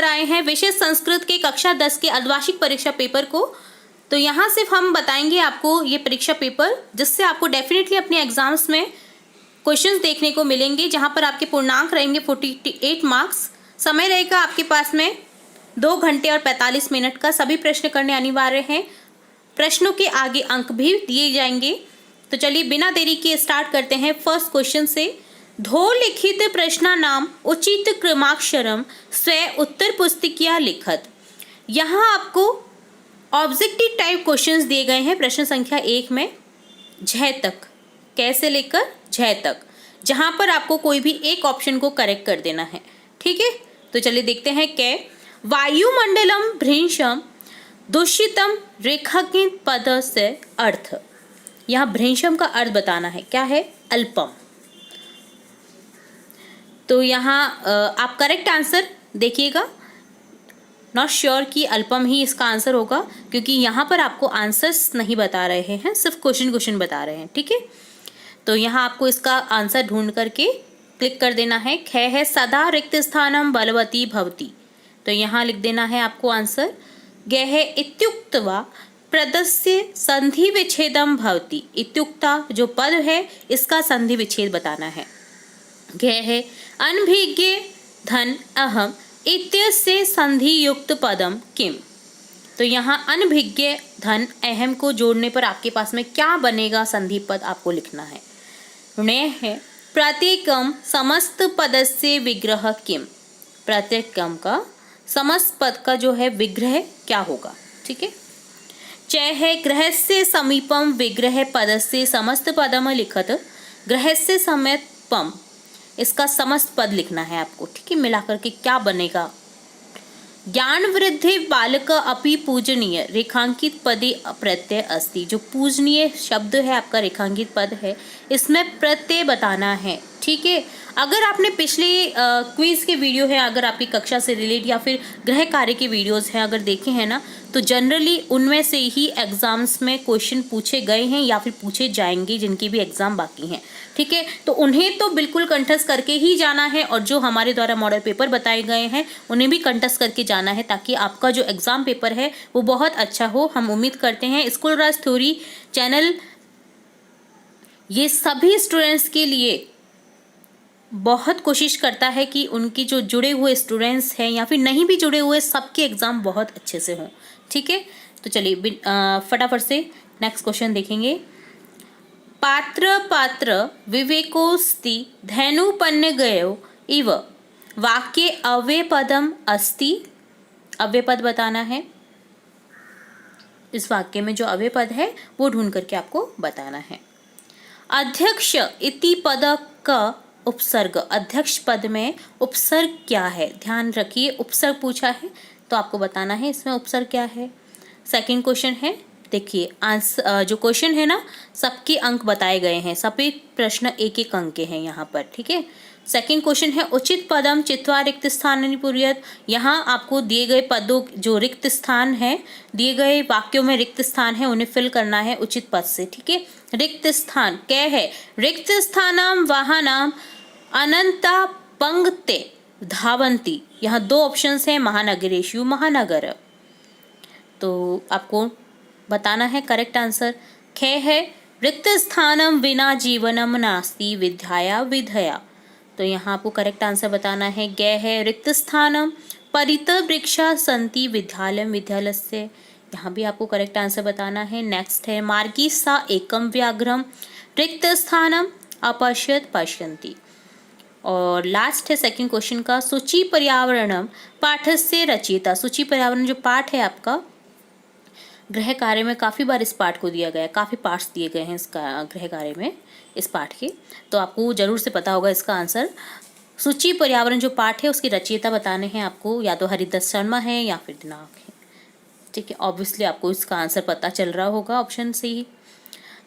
आए हैं विषय संस्कृत के कक्षा 10 के अर्धवार्षिक परीक्षा पेपर को। तो यहाँ सिर्फ हम बताएंगे आपको ये परीक्षा पेपर, जिससे आपको डेफिनेटली अपने एग्जाम्स में क्वेश्चंस देखने को मिलेंगे, जहाँ पर आपके पूर्णांक रहेंगे 48 मार्क्स। समय रहेगा आपके पास में 2 घंटे और 45 मिनट का। सभी प्रश्न करने अनिवार्य हैं। प्रश्नों के आगे अंक भी दिए जाएंगे। तो चलिए बिना देरी के स्टार्ट करते हैं फर्स्ट क्वेश्चन से। धो लिखित प्रश्नानाम उचित क्रमाक्षरम स्व उत्तर पुस्तिका लिखत। यहाँ आपको ऑब्जेक्टिव टाइप क्वेश्चंस दिए गए हैं प्रश्न संख्या 1 में, झ तक, कैसे लेकर झ तक, जहाँ पर आपको कोई भी एक ऑप्शन को करेक्ट कर देना है। ठीक है, तो चलिए देखते हैं। कै वायुमंडलम भ्रंशम दूषितम रेखांकित पद से अर्थ। यहाँ भ्रंशम का अर्थ बताना है, क्या है? अल्पम। तो यहाँ आप करेक्ट आंसर देखिएगा। नॉट श्योर कि अल्पम ही इसका आंसर होगा, क्योंकि यहाँ पर आपको आंसर्स नहीं बता रहे हैं, सिर्फ क्वेश्चन बता रहे हैं। ठीक है, तो यहाँ आपको इसका आंसर ढूंढ करके क्लिक कर देना है। ख है सदा रिक्त स्थानम बलवती भवती। तो यहाँ लिख देना है आपको आंसर। ग है इत्युक्त्वा पदस्य संधि विच्छेदम भवति। इत्युक्ता जो पद है इसका संधि विच्छेद बताना है। घ है अनभिज्ञ धन अहम इत्यस्य संधि युक्त पदम किम। तो यहाँ अनभिज्ञ धन अहम को जोड़ने पर आपके पास में क्या बनेगा? संधि पद आपको लिखना है। ण है प्रत्येकम समस्त पदस्य विग्रह किम। प्रत्येकम का समस्त पद का जो है विग्रह क्या होगा? ठीक है। च है ग्रहस्य समीपम विग्रह पदस्य समस्त पदम लिखत। ग्रहस्य समीपम इसका समस्त पद लिखना है आपको। ठीक है, मिलाकर के क्या बनेगा? ज्ञान वृद्धि बालक अपि पूजनीय रेखांकित पदे प्रत्यय अस्ति। जो पूजनीय शब्द है आपका रेखांकित पद है, इसमें प्रत्यय बताना है। ठीक है, अगर आपने पिछले क्विज के वीडियो है, अगर आपकी कक्षा से रिलेट या फिर गृह कार्य के वीडियोस हैं अगर देखे हैं ना, तो जनरली उनमें से ही एग्जाम्स में क्वेश्चन पूछे गए हैं या फिर पूछे जाएंगे, जिनके भी एग्जाम बाकी हैं। ठीक है, तो उन्हें तो बिल्कुल कंठस्थ करके ही जाना है, और जो हमारे द्वारा मॉडल पेपर बताए गए हैं उन्हें भी कंठस्थ करके जाना है, ताकि आपका जो एग्जाम पेपर है वो बहुत अच्छा हो। हम उम्मीद करते हैं स्कूल राज थ्योरी चैनल ये सभी स्टूडेंट्स के लिए बहुत कोशिश करता है कि उनकी जो जुड़े हुए स्टूडेंट्स हैं या फिर नहीं भी जुड़े हुए, सबके एग्ज़ाम बहुत अच्छे से हों। ठीक है, तो चलिए फटाफट से नेक्स्ट क्वेश्चन देखेंगे। पात्र पात्र विवेकोस्ति धैनुपन्न गयो इव वाक्य अव्ययपदम अस्ति। अव्ययपद बताना है। इस वाक्य में जो अव्ययपद है वो ढूंढ करके आपको बताना है। अध्यक्ष इति पद का उपसर्ग। अध्यक्ष पद में उपसर्ग क्या है? ध्यान रखिए, उपसर्ग पूछा है तो आपको बताना है इसमें उपसर्ग क्या है। सेकंड क्वेश्चन है, देखिए आंसर जो क्वेश्चन है ना, सबके अंक बताए गए हैं, सभी प्रश्न एक एक अंक के हैं यहाँ पर। ठीक है, सेकंड क्वेश्चन है उचित पदम चित्वा रिक्त स्थान पूर्यत। यहाँ आपको दिए गए पदों जो रिक्त स्थान है, दिए गए वाक्यों में रिक्त स्थान है, उन्हें फिल करना है उचित पद से। ठीक है, रिक्त स्थान क्या है? रिक्त स्थानम वाहनम अनंता पंक्ते धावंती। यहाँ 2 ऑप्शंस हैं, महानगरेषु महानगर। तो आपको बताना है करेक्ट आंसर। ख है रिक्त स्थानम विना जीवनम नास्ति विद्याया विधया। तो यहाँ आपको करेक्ट आंसर बताना है। ग है रिक्त स्थानम परित वृक्षा संति विद्यालयम विद्यालयस्य। यहाँ भी आपको करेक्ट आंसर बताना है। नेक्स्ट है मार्गी सा एकम व्याघ्रम रिक्त स्थानम अपश्यत पश्यन्ति। और लास्ट है सेकंड क्वेश्चन का सूचि पर्यावरणम पाठस्य रचयिता। सूचि पर्यावरण जो पाठ है आपका गृह कार्य में, काफ़ी बार इस पाठ को दिया गया है, काफ़ी पार्ट्स दिए गए हैं इसका गृह कार्य में इस पाठ के, तो आपको जरूर से पता होगा इसका आंसर। सूचि पर्यावरण जो पाठ है उसकी रचयिता बताने हैं आपको, या तो हरिदत्त शर्मा है या फिर दिनांक है। ठीक है, ऑब्वियसली आपको इसका आंसर पता चल रहा होगा ऑप्शन से ही।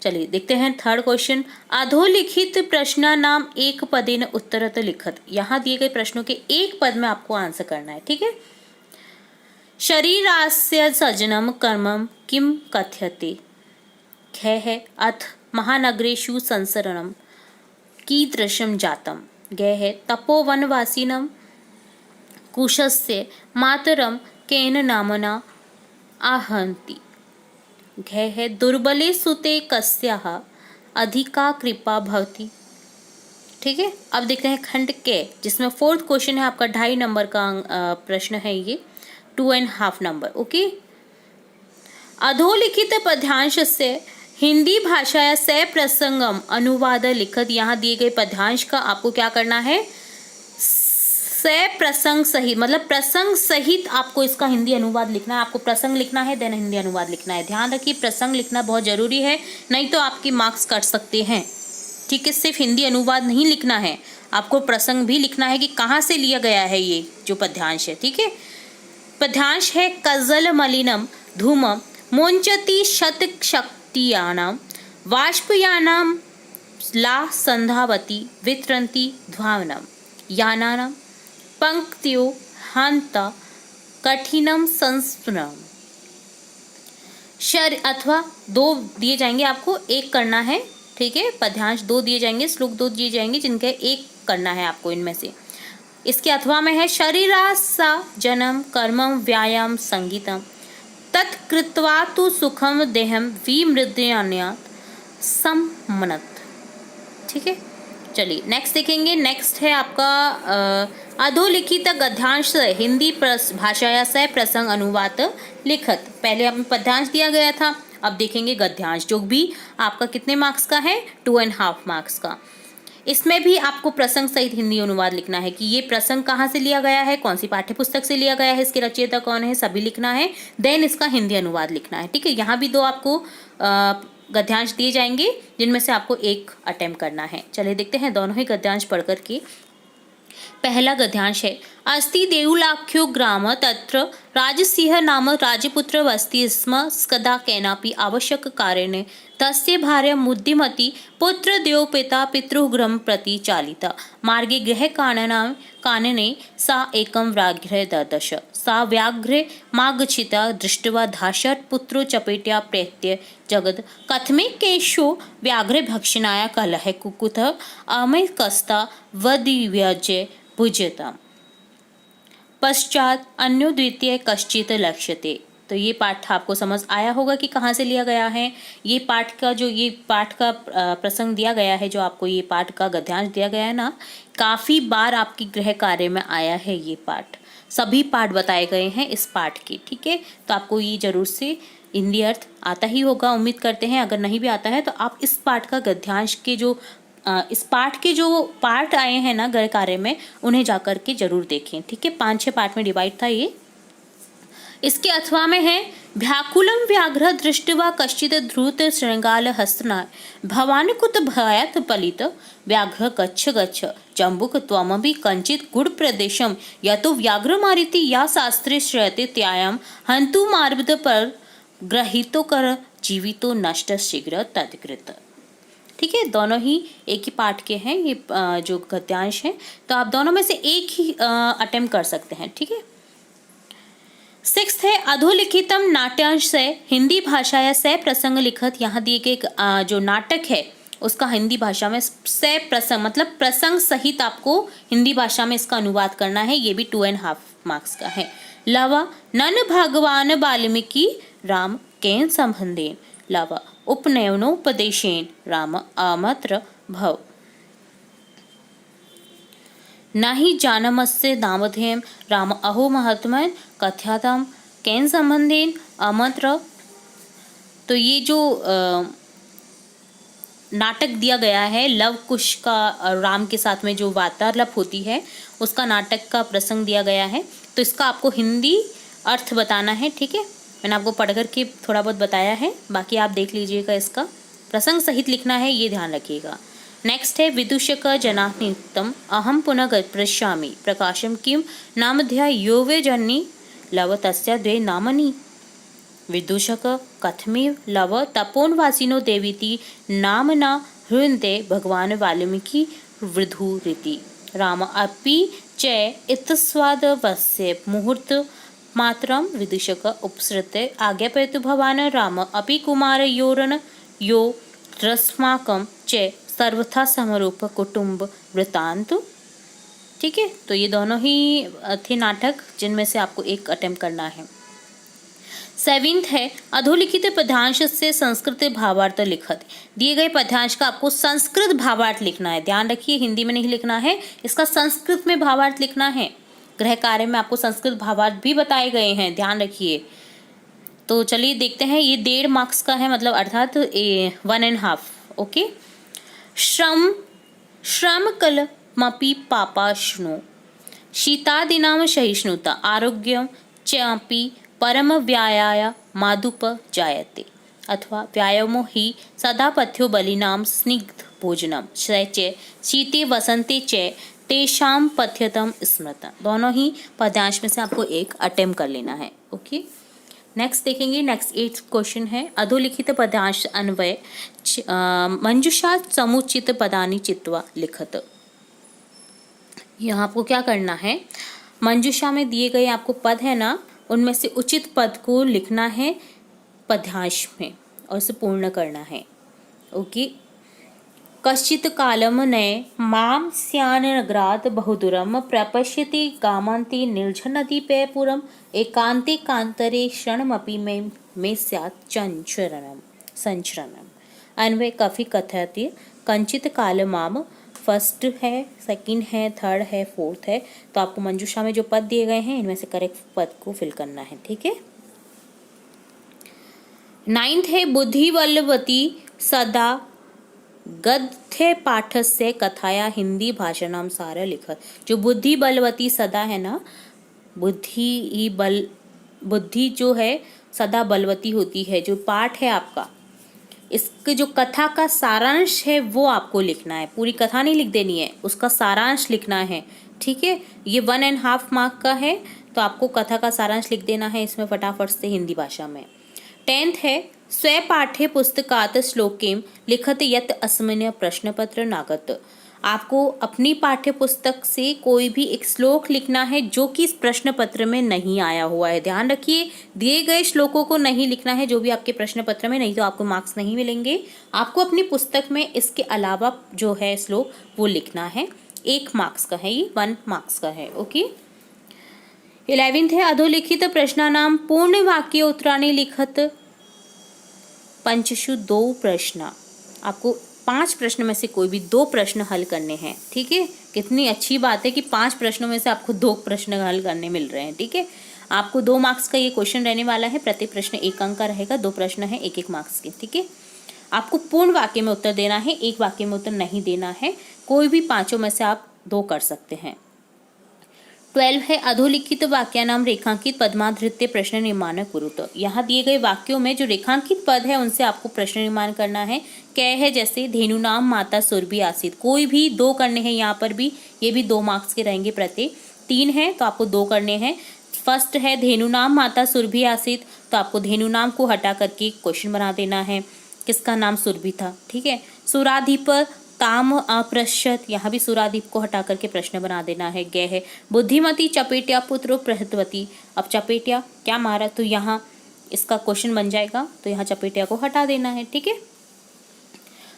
चलिए देखते हैं थर्ड क्वेश्चन। अधोलिखित प्रश्न नाम एक पदेन उत्तरत लिखत। यहाँ दिए गए प्रश्नों के एक पद में आपको आंसर करना है। ठीक है, शरीरास्य सजनम कर्मम किम कथ्यते। ख है अथ महानगरेषु संसरणम कीदृशम जातम। ग है तपोवनवासिनम कुशस्य मातरम केन नामना आहन्ति। घ है दुर्बले सुते कस्याः अधिका कृपा भवति। ठीक है, अब देखते हैं खंड के, जिसमें 4th क्वेश्चन है आपका 2.5 नंबर का प्रश्न है ये, 2.5 नंबर। ओके, अधोलिखित पद्यांश से हिंदी भाषा से प्रसंगम अनुवाद लिखत। यहाँ दिए गए पद्यांश का आपको क्या करना है, से प्रसंग सहित, मतलब प्रसंग सहित आपको इसका हिंदी अनुवाद लिखना है। आपको प्रसंग लिखना है देन हिंदी अनुवाद लिखना है। ध्यान रखिए, प्रसंग लिखना बहुत जरूरी है, नहीं तो आपकी मार्क्स कट सकते हैं। ठीक है, सिर्फ हिंदी अनुवाद नहीं लिखना है, आपको प्रसंग भी लिखना है कि कहाँ से लिया गया है ये जो पद्यांश है। ठीक है, पद्यांश है कजल मलिनम धूमम मोंचती शत शक्तियानाम वाष्पयानाम ला संधावती वितरंती ध्वानम यानानाम पंक्तियों हंता कठिनम संस्मरणम। अथवा 2 दिए जाएंगे आपको, 1 करना है। ठीक है, पद्यांश 2 दिए जाएंगे, श्लोक 2 दिए जाएंगे, जिनके 1 करना है आपको इनमें से। इसके अथवा में है शरीरासा जन्म कर्मम व्यायाम संगीतम तत्कृत्वा तु सुखम देहम विमृद्यान्यात् सम्मनत। ठीक है, चलिए नेक्स्ट देखेंगे। नेक्स्ट है आपका अधोलिखित गद्यांश से हिंदी भाषा से प्रसंग अनुवाद लिखत। पहले हमें पद्यांश दिया गया था, अब देखेंगे गद्यांश, जो भी आपका कितने मार्क्स का है, 2.5 मार्क्स का। इसमें भी आपको प्रसंग सहित हिंदी अनुवाद लिखना है कि ये प्रसंग कहाँ से लिया गया है, कौन सी पाठ्य पुस्तक से लिया गया है, इसके रचयिता कौन है, सभी लिखना है। देन इसका हिंदी अनुवाद लिखना है। ठीक है, यहाँ भी 2 आपको गद्यांश दिए जाएंगे, जिनमें से आपको 1 अटेम्प्ट करना है। चलिए देखते हैं दोनों ही गद्यांश पढ़ करके। पहला गद्यांश है, अस्ति देउलाख्यो ग्राम तत्र राजसिंह नाम राजपुत्र वस्ति स्म कदा केनापि आवश्यक कारणेन तस्य भार्या मुद्दिमती पुत्र देव पिता पितृगृहं प्रति चालिता मार्गे गृह कानने सा एकं व्याघ्र ददश सा व्याघ्रे मागच्छिता दृष्ट्वा धाशट पुत्रो चपेट्या प्रेत्य जगद कथमे केशो व्याघ्रे भक्षणाय कलह कुकुथ अमय कस्ता वदिव्यजे भुज्यता पश्चात अन्यो द्वितीय कश्चित लक्ष्यते। तो ये पाठ आपको समझ आया होगा कि कहाँ से लिया गया है। ये पाठ का प्रसंग दिया गया है, जो आपको ये पाठ का गद्यांश दिया गया है ना, काफ़ी बार आपकी गृह कार्य में आया है ये पाठ। सभी पाठ बताए गए हैं इस पाठ के। ठीक है, तो आपको ये जरूर से हिंदी अर्थ आता ही होगा, उम्मीद करते हैं। अगर नहीं भी आता है तो आप इस पाठ का गद्यांश के इस पाठ के जो पार्ट आए हैं ना गृह कार्य में, उन्हें जाकर के जरूर देखें। ठीक है, 5-6 पार्ट में डिवाइड था ये। इसके अथवा में है व्याकुलम व्याघ्र दृष्ट्वा कश्चित ध्रुत श्रृंगाल हस्तना भवान कुत भयात पलित व्याघ्र गच्छ गच्छ जम्बुक त्वमपि कंचित गुड़ प्रदेशम यतो व्याघ्र मारिति या शास्त्रे श्रयते त्यायाम हंतु मार्बद पर ग्रहितो कर जीवितो नष्ट शीघ्र तत्कृत। ठीक है, दोनों ही एक ही पाठ के हैं ये जो गद्यांश हैं, तो आप दोनों में से एक ही अटेम्प्ट कर सकते हैं। ठीक है, 6th है अधोलिखितम नाट्यांश से हिंदी भाषा या से प्रसंग लिखत। यहाँ दिए गए जो नाटक है उसका हिंदी भाषा में से प्रसंग, मतलब प्रसंग सहित आपको हिंदी भाषा में इसका अनुवाद करना है। ये भी 2.5 मार्क्स का है। लवा नन भगवान वाल्मीकि राम केन संबंधेन लवा उपनयनोपदेशेन राम अमत्र भव नहि जानमस्य नामधेयं राम अहो महात्मन कथ्याताम केन संबंधेन अमत्र। तो ये जो नाटक दिया गया है लव कुश का राम के साथ में जो वार्तालाप होती है उसका नाटक का प्रसंग दिया गया है, तो इसका आपको हिंदी अर्थ बताना है। ठीक है, मैंने आपको पढ़ करके थोड़ा बहुत बताया है, बाकी आप देख लीजिएगा। इसका प्रसंग सहित लिखना है, ये ध्यान रखिएगा। नेक्स्ट है विदूषक जनानियुक्तम अहम पुनः पृच्छामि प्रकाशम किम नामध्या यो वे जन्नी लव तस्या द्वे नामनि विदूषक कथमे लव तपोनवासिनो देवीति नामना हृन्ते भगवान वाल्मीकि वृधुरिति राम अपि च इतस्वादवस्य मुहूर्त मात्रम विदूषक उपसृते आज्ञापयतु भवान् राम अपि कुमारयोरन यो रस्माकं च सर्वथा समरूप कुटुंब वृत्तांत। ठीक है, तो ये दोनों ही थे नाटक जिनमें से आपको एक अटेम्प्ट करना है। 7th है अधोलिखित पद्यांश से संस्कृत भावार्थ लिखत। दिए गए पद्यांश का आपको संस्कृत भावार्थ लिखना है। ध्यान रखिए, हिंदी में नहीं लिखना है, इसका संस्कृत में भावार्थ लिखना है। गृह कार्य में आपको संस्कृत भावार्थ भी बताए गए हैं, ध्यान रखिए। तो चलिए देखते हैं, ये 1.5 मार्क्स का है, मतलब अर्थात 1.5। ओके। श्रम कलमपि पापाश्नु शीतादीनां सहिष्णुता आरोग्यं चापि परम व्यायाय मादुप जायते। अथवा व्यायामो हि सदा पथ्यो बलिनां स्निग्ध भोजनम च शीते वसंते च तेषां पथ्यतम स्मृत। दोनों ही पद्यांश में से आपको एक अटेम्प्ट कर लेना है। ओके, नेक्स्ट देखेंगे। नेक्स्ट 8th क्वेश्चन है अधोलिखित पद्यांश अन्वय मंजूषा समुचित पदानि चित्वा लिखत। यहाँ आपको क्या करना है, मंजूषा में दिए गए आपको पद है ना, उनमें से उचित पद को लिखना है पद्यांश में और उसे पूर्ण करना है। ओके। कश्चित् कालं नये मां स्यान्नगरात् बहुदूरं प्रपश्यति गामान्ते निर्झरनदीपे पुरम् एकान्ते कान्तरे क्षणमपि मे स्यात् संचरणम्। अन्वय काफी कथयति कंचित काल माम, फर्स्ट है, सेकंड है, थर्ड है, फोर्थ है। तो आपको मंजूषा में जो पद दिए गए हैं इनमें से करेक्ट पद को फिल करना है। ठीक है। 9th है बुद्धि बलवती सदा गद्य पाठस्य कथाया हिंदी भाषाणाम सार लिखत। जो बुद्धि बलवती सदा है ना, बुद्धि जो है सदा बलवती होती है, जो पाठ है आपका, इसके जो कथा का सारांश है वो आपको लिखना है। पूरी कथा नहीं लिख देनी है, उसका सारांश लिखना है। ठीक है, ये 1.5 मार्क का है, तो आपको कथा का सारांश लिख देना है इसमें फटाफट से हिंदी भाषा में। 10th है स्वपाठ्य पुस्तकात् श्लोकेम लिखत यत् अस्मिन् प्रश्नपत्र नागत। आपको अपनी पाठ्य पुस्तक से कोई भी एक श्लोक लिखना है जो कि इस प्रश्न पत्र में नहीं आया हुआ है। ध्यान रखिए, दिए गए श्लोकों को नहीं लिखना है जो भी आपके प्रश्न पत्र में, नहीं तो आपको मार्क्स नहीं मिलेंगे। आपको अपनी पुस्तक में इसके अलावा जो है श्लोक वो लिखना है। 1 मार्क्स का है, ये 1 मार्क्स का है। ओके। 11th है अधोलिखित प्रश्नानां पूर्ण वाक्य उत्तराणि लिखत पंचशु 2 प्रश्न। आपको 5 प्रश्न में से कोई भी 2 प्रश्न हल करने हैं। ठीक है, कितनी अच्छी बात है कि 5 प्रश्नों में से आपको 2 प्रश्न हल करने मिल रहे हैं। ठीक है, आपको 2 मार्क्स का ये क्वेश्चन रहने वाला है। प्रति प्रश्न 1 अंक का रहेगा, 2 प्रश्न है 1-1 मार्क्स के। ठीक है, आपको पूर्ण वाक्य में उत्तर देना है, 1 वाक्य में उत्तर नहीं देना है। कोई भी 5 में से आप 2 कर सकते हैं। 12 है अधोलिखित वाक्यानाम रेखांकित पद्माधृत्य प्रश्न निर्माण कुरुत। यहाँ दिए गए वाक्यों में जो रेखांकित पद है उनसे आपको प्रश्न निर्माण करना है। क्या है, जैसे धेनु नाम माता सुरभि आसित, कोई भी 2 करने हैं यहाँ पर भी, ये भी 2 मार्क्स के रहेंगे प्रत्येक। 3 है तो आपको 2 करने हैं। फर्स्ट है धेनु नाम माता सुरभि आसित, तो आपको धेनु नाम को हटा करके क्वेश्चन बना देना है, किसका नाम सुरभि था। ठीक है, सुराधिप ताम अप्रश्यत, यहाँ भी सुरादीप को हटा करके प्रश्न बना देना है। गय है बुद्धिमती चपेटिया पुत्रो प्रहतवती, अब चपेटिया क्या मारा, तो यहाँ इसका क्वेश्चन बन जाएगा, तो यहाँ चपेटिया को हटा देना है। ठीक है।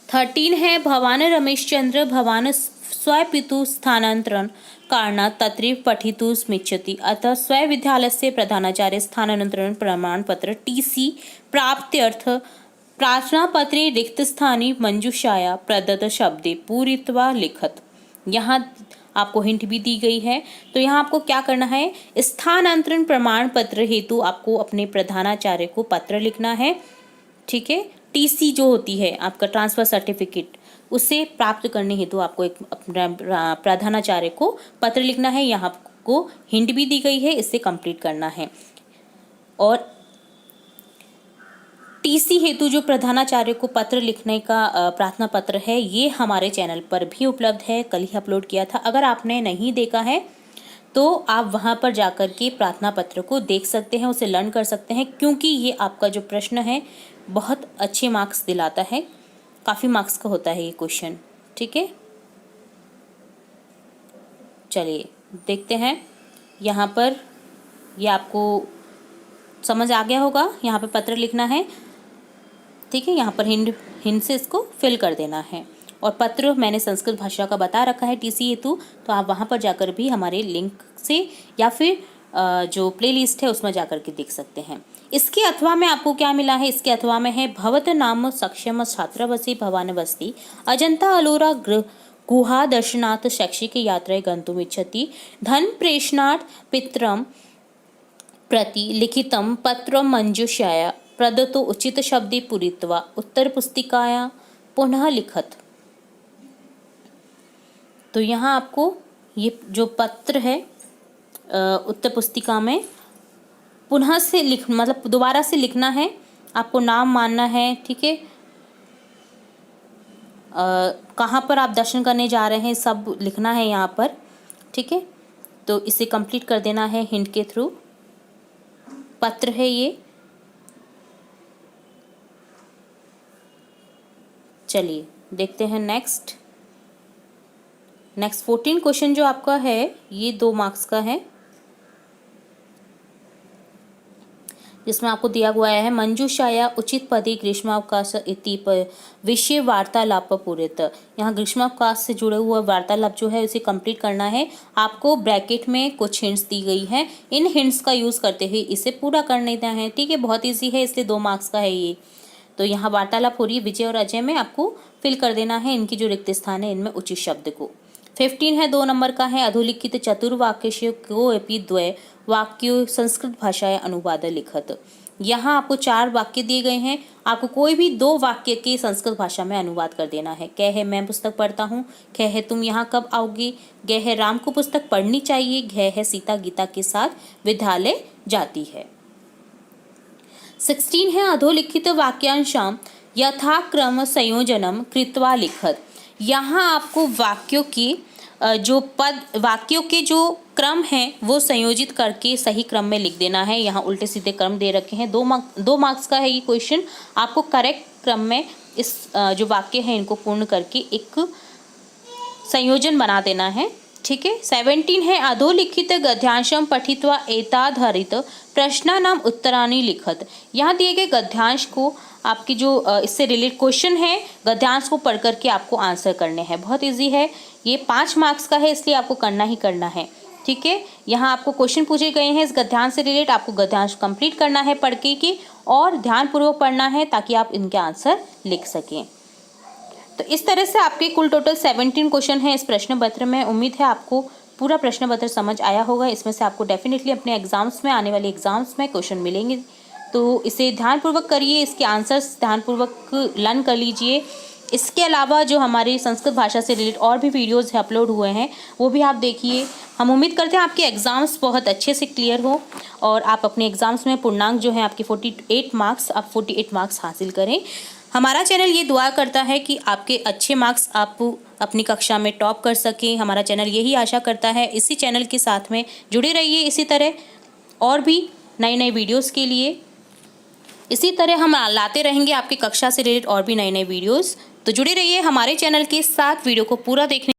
13 है भवान रमेश चंद्र भवान स्वपितु स्थानांतरण कारणात् तत्रैव पठितुं स्मिच्छति, अतः स्वविद्यालयस्य प्रधानाचार्य स्थानांतरण प्रमाण पत्र TC प्राप्त्यर्थ प्रार्थना पत्रे रिक्त स्थानी मंजूषाया प्रदत्त शब्दे पूरित्वा लिखत। यहाँ आपको हिंट भी दी गई है, तो यहाँ आपको क्या करना है, स्थानांतरण प्रमाण पत्र हेतु आपको अपने प्रधानाचार्य को पत्र लिखना है। ठीक है, TC जो होती है आपका ट्रांसफर सर्टिफिकेट, उसे प्राप्त करने हेतु आपको एक प्रधानाचार्य को पत्र लिखना है। यहाँ आपको हिंट भी दी गई है, इससे कंप्लीट करना है। और TC हेतु जो प्रधानाचार्य को पत्र लिखने का प्रार्थना पत्र है, ये हमारे चैनल पर भी उपलब्ध है, कल ही अपलोड किया था। अगर आपने नहीं देखा है तो आप वहाँ पर जाकर के प्रार्थना पत्र को देख सकते हैं, उसे लर्न कर सकते हैं, क्योंकि ये आपका जो प्रश्न है बहुत अच्छे मार्क्स दिलाता है। काफ़ी मार्क्स का होता है ये क्वेश्चन। ठीक है, चलिए देखते हैं। यहाँ पर ये आपको समझ आ गया होगा, यहाँ पे पत्र लिखना है। ठीक है, यहाँ पर हिंट से इसको फिल कर देना है। और पत्र मैंने संस्कृत भाषा का बता रखा है TC हेतु, तो आप वहाँ पर जाकर भी हमारे लिंक से या फिर जो प्लेलिस्ट है उसमें जाकर के देख सकते हैं। इसके अथवा में आपको क्या मिला है, इसके अथवा में है भवत नाम सक्षम छात्रावसी भवानवस्ति अजंता अलोरा गुहा दर्शनार्थ शैक्षिक यात्राएं गन्तुमिच्छति धन प्रेषणार्थ पितरम प्रति लिखितं पत्रं मंजूषाया प्रदत्तो उचित शब्दे पूरित्वा उत्तर पुस्तिकाया पुनः लिखत। तो यहाँ आपको ये जो पत्र है उत्तर पुस्तिका में पुनः से मतलब दोबारा से लिखना है, आपको नाम मानना है, ठीक है, कहाँ पर आप दर्शन करने जा रहे हैं सब लिखना है यहाँ पर, ठीक है। तो इसे कंप्लीट कर देना है हिंट के थ्रू। पत्र है ये। चलिए देखते हैं नेक्स्ट 14 क्वेश्चन जो आपका है ये 2 मार्क्स का है, जिसमें आपको दिया हुआ है मंजूषाया उचित पदे ग्रीष्मावकाश इति विषय वार्तालाप पूरित। यहाँ ग्रीष्मावकाश से जुड़े हुआ वार्तालाप जो है उसे कंप्लीट करना है। आपको ब्रैकेट में कुछ हिंट्स दी गई हैं, इन हिंट्स का यूज़ करते हुए इसे पूरा कर लेना है, ठीक है। बहुत ईजी है, इसलिए 2 मार्क्स का है ये। तो यहाँ वार्तालाप हो रही है विजय और अजय में, आपको फिल कर देना है इनकी जो रिक्त स्थान है इनमें उचित शब्द को। 15 है 2 नंबर का है अधोलिखित चतुर्वाक्य को अपि द्वय वाक्य संस्कृत भाषाएं अनुवाद लिखत। यहाँ आपको 4 वाक्य दिए गए हैं, आपको कोई भी 2 वाक्य के संस्कृत भाषा में अनुवाद कर देना है। कै है मैं पुस्तक पढ़ता हूँ, कै है तुम यहाँ कब आओगे, गै है राम को पुस्तक पढ़नी चाहिए, घै है सीता गीता के साथ विद्यालय जाती है। 16 है अधोलिखित वाक्यांशां यथाक्रम संयोजनम कृत्वा लिखत। यहाँ आपको वाक्यों की जो वाक्यों के जो क्रम है वो संयोजित करके सही क्रम में लिख देना है। यहाँ उल्टे सीधे क्रम दे रखे हैं। 2 मार्क्स का है ये क्वेश्चन। आपको करेक्ट क्रम में इस जो वाक्य है इनको पूर्ण करके एक संयोजन बना देना है, ठीक है। 17 है अधोलिखित गद्यांशम पठित्वा एताधारित प्रश्नानाम उत्तराणि लिखत। यहाँ दिए गए गद्यांश को आपकी जो इससे रिलेटेड क्वेश्चन है गद्यांश को पढ़ करके आपको आंसर करने हैं। बहुत इजी है ये, 5 मार्क्स का है इसलिए आपको करना ही करना है, ठीक है। यहाँ आपको क्वेश्चन पूछे गए हैं इस गद्यांश से रिलेटेड, आपको गद्यांश कंप्लीट करना है पढ़ के और ध्यानपूर्वक पढ़ना है ताकि आप इनके आंसर लिख सकें। तो इस तरह से आपके कुल टोटल 17 क्वेश्चन हैं इस प्रश्न पत्र में। उम्मीद है आपको पूरा प्रश्न पत्र समझ आया होगा। इसमें से आपको डेफिनेटली अपने एग्जाम्स में, आने वाले एग्जाम्स में क्वेश्चन मिलेंगे, तो इसे ध्यानपूर्वक करिए, इसके आंसर्स ध्यानपूर्वक लर्न कर लीजिए। इसके अलावा जो हमारी संस्कृत भाषा से रिलेटेड और भी वीडियोस अपलोड हुए हैं वो भी आप देखिए। हम उम्मीद करते हैं आपके एग्ज़ाम्स बहुत अच्छे से क्लियर हो और आप अपने एग्ज़ाम्स में पूर्णांक जो है आपके 48 मार्क्स हासिल करें। हमारा चैनल ये दुआ करता है कि आपके अच्छे मार्क्स आप अपनी कक्षा में टॉप कर सकें। हमारा चैनल यही आशा करता है। इसी चैनल के साथ में जुड़े रहिए, इसी तरह और भी नए वीडियोस के लिए। इसी तरह हम लाते रहेंगे आपकी कक्षा से रिलेटेड और भी नए वीडियोस। तो जुड़े रहिए हमारे चैनल के साथ। वीडियो को पूरा देखने